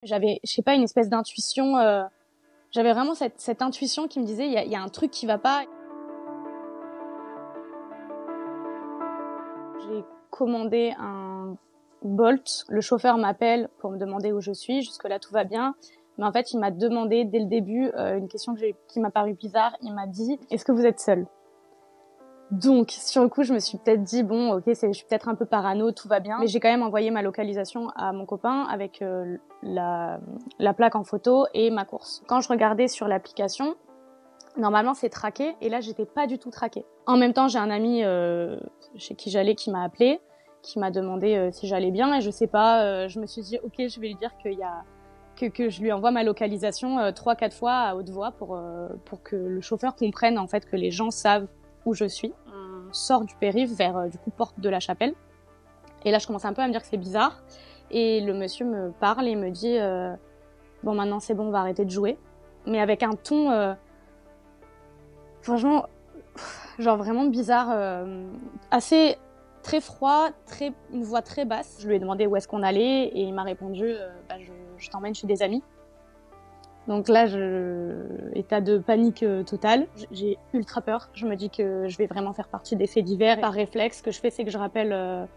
J'avais, je sais pas, une espèce d'intuition. J'avais vraiment cette intuition qui me disait il y a un truc qui va pas. J'ai commandé un Bolt. Le chauffeur m'appelle pour me demander où je suis. Jusque-là, tout va bien. Mais en fait, il m'a demandé dès le début une question qui m'a paru bizarre. Il m'a dit « Est-ce que vous êtes seul ?» Donc, sur le coup, je me suis peut-être dit, bon, ok, je suis peut-être un peu parano, tout va bien. Mais j'ai quand même envoyé ma localisation à mon copain avec la plaque en photo et ma course. Quand je regardais sur l'application, normalement, c'est traqué. Et là, j'étais pas du tout traquée. En même temps, j'ai un ami chez qui j'allais qui m'a appelé, qui m'a demandé si j'allais bien. Et je sais pas, je me suis dit, ok, je vais lui dire que je lui envoie ma localisation 3-4 fois à haute voix pour que le chauffeur comprenne en fait que les gens savent où je suis. On sort du périph' vers du coup porte de la Chapelle. Et là, je commence un peu à me dire que c'est bizarre. Et le monsieur me parle et me dit bon, maintenant c'est bon, on va arrêter de jouer. Mais avec un ton franchement, genre vraiment bizarre, assez très froid, une voix très basse. Je lui ai demandé où est-ce qu'on allait et il m'a répondu je t'emmène chez des amis. Donc là, état de panique totale. J'ai ultra peur. Je me dis que je vais vraiment faire partie des faits divers. Par réflexe, ce que je fais, c'est que je rappelle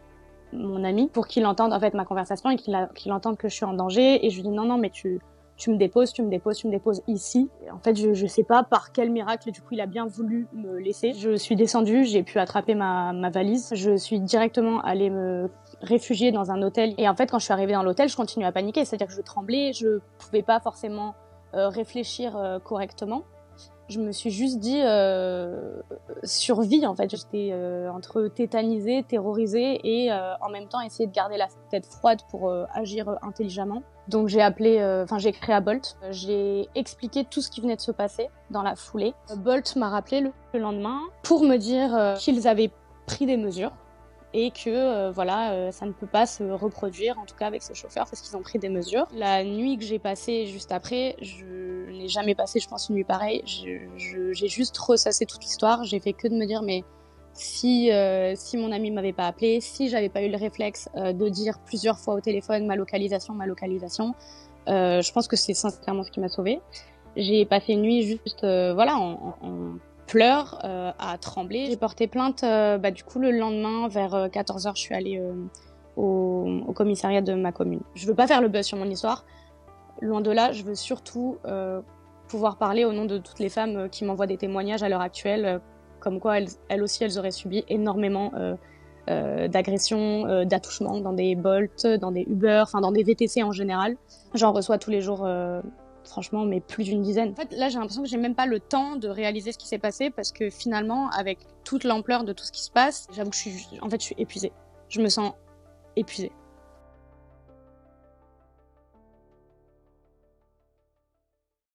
mon ami pour qu'il entende en fait ma conversation et qu'il entende que je suis en danger. Et je lui dis non, mais tu me déposes ici. Et en fait, je sais pas par quel miracle, du coup, il a bien voulu me laisser. Je suis descendue, j'ai pu attraper ma valise. Je suis directement allée me réfugier dans un hôtel. Et en fait, quand je suis arrivée dans l'hôtel, je continuais à paniquer. C'est-à-dire que je tremblais, je pouvais pas forcément réfléchir correctement. Je me suis juste dit survie en fait. J'étais entre tétanisée, terrorisée et en même temps essayer de garder la tête froide pour agir intelligemment. Donc j'ai j'ai écrit à Bolt. J'ai expliqué tout ce qui venait de se passer dans la foulée. Bolt m'a rappelé le lendemain pour me dire qu'ils avaient pris des mesures et que ça ne peut pas se reproduire, en tout cas avec ce chauffeur, parce qu'ils ont pris des mesures. La nuit que j'ai passée juste après, je n'ai jamais passé, je pense, une nuit pareille. J'ai juste ressassé toute l'histoire. J'ai fait que de me dire, mais si mon ami m'avait pas appelé, si j'avais pas eu le réflexe de dire plusieurs fois au téléphone ma localisation, je pense que c'est sincèrement ce qui m'a sauvée. J'ai passé une nuit juste en pleurs, à trembler. J'ai porté plainte du coup le lendemain vers 14h, je suis allée au commissariat de ma commune. Je veux pas faire le buzz sur mon histoire, loin de là, je veux surtout pouvoir parler au nom de toutes les femmes qui m'envoient des témoignages à l'heure actuelle, comme quoi elles aussi elles auraient subi énormément d'agressions, d'attouchements dans des Bolt, dans des Uber, enfin dans des VTC en général. J'en reçois tous les jours franchement, mais plus d'une dizaine. En fait, là, j'ai l'impression que j'ai même pas le temps de réaliser ce qui s'est passé parce que finalement, avec toute l'ampleur de tout ce qui se passe, j'avoue que je suis épuisée. Je me sens épuisée.